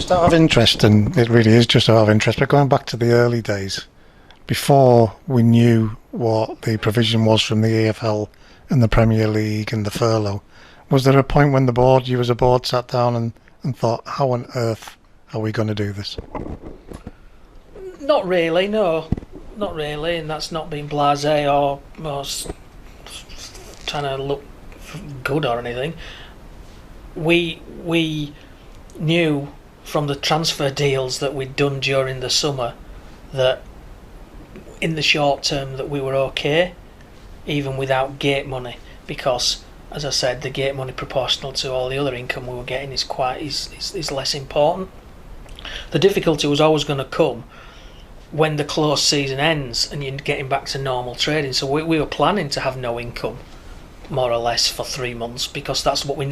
Just out of interest, and it really is just out of interest, but going back to the early days, before we knew what the provision was from the EFL and the Premier League and the furlough, was there a point when you as a board sat down and thought, how on earth are we going to do this? Not really, no. Not really, and that's not being blasé or trying to look good or anything. We knew from the transfer deals that we'd done during the summer that in the short term that we were okay, even without gate money, because, as I said, the gate money proportional to all the other income we were getting is less important. The difficulty was always going to come when the close season ends and you're getting back to normal trading. So we were planning to have no income, more or less, for 3 months, because that's what we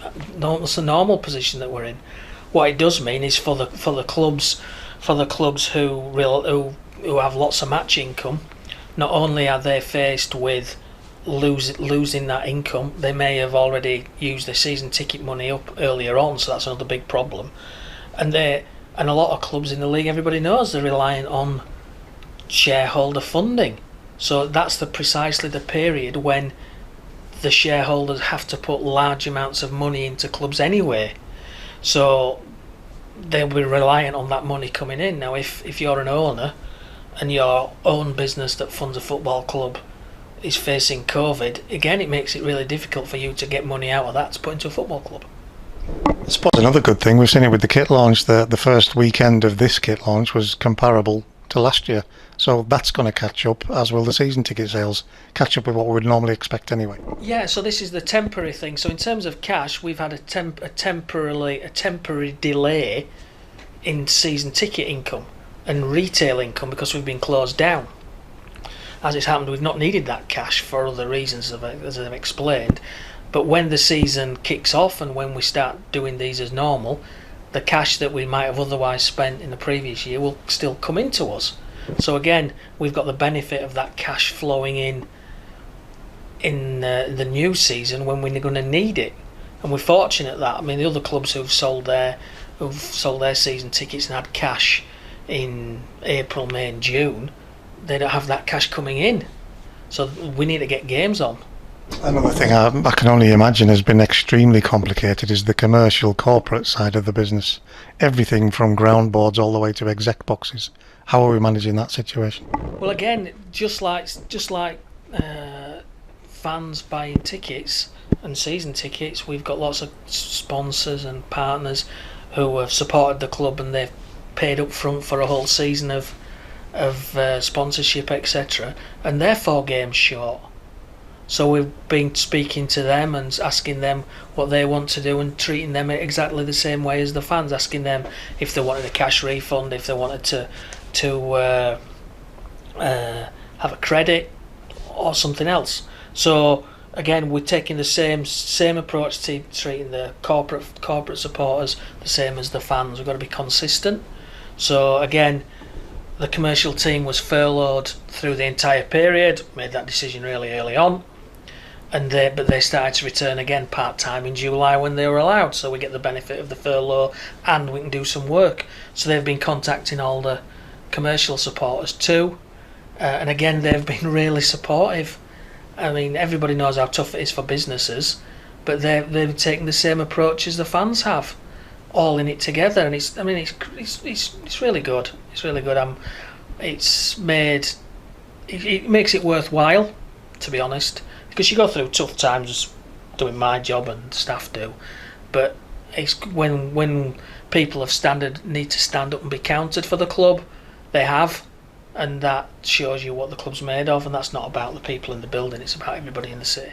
it's a normal position that we're in. What it does mean is for the clubs who have lots of match income, not only are they faced with losing that income, they may have already used their season ticket money up earlier on, so that's another big problem. And a lot of clubs in the league, everybody knows, they're reliant on shareholder funding. So that's precisely the period when the shareholders have to put large amounts of money into clubs anyway. So they'll be reliant on that money coming in. Now, if you're an owner and your own business that funds a football club is facing COVID, again, it makes it really difficult for you to get money out of that to put into a football club. I suppose another good thing, we've seen it with the kit launch, the first weekend of this kit launch was comparable to last year. So that's going to catch up, as will the season ticket sales, catch up with what we would normally expect anyway. Yeah, so this is the temporary thing. So in terms of cash, we've had a temporary delay in season ticket income and retail income because we've been closed down. As it's happened, we've not needed that cash for other reasons, as I've explained. But when the season kicks off and when we start doing these as normal, the cash that we might have otherwise spent in the previous year will still come into us. So again, we've got the benefit of that cash flowing in the new season when we're going to need it, and we're fortunate that. I mean, the other clubs who've sold their season tickets and had cash in April, May, and June, they don't have that cash coming in. So we need to get games on. Another thing I can only imagine has been extremely complicated is the commercial corporate side of the business. Everything from ground boards all the way to exec boxes. How are we managing that situation? Well, again, just like fans buying tickets and season tickets, we've got lots of sponsors and partners who have supported the club and they've paid up front for a whole season of sponsorship, etc. And they're 4 games short. So we've been speaking to them and asking them what they want to do and treating them exactly the same way as the fans, asking them if they wanted a cash refund, if they wanted to have a credit or something else. So again, we're taking the same approach to treating the corporate supporters the same as the fans. We've got to be consistent. So again, the commercial team was furloughed through the entire period, made that decision really early on. But they started to return again part-time in July when they were allowed, so we get the benefit of the furlough and we can do some work. So they've been contacting all the commercial supporters too, and again they've been really supportive. I mean, everybody knows how tough it is for businesses, but they've taken the same approach as the fans have, all in it together, and it's really good. It's really good. It makes it worthwhile, to be honest. Because you go through tough times doing my job and staff do, but it's when people need to stand up and be counted for the club, they have, and that shows you what the club's made of, and that's not about the people in the building, it's about everybody in the city.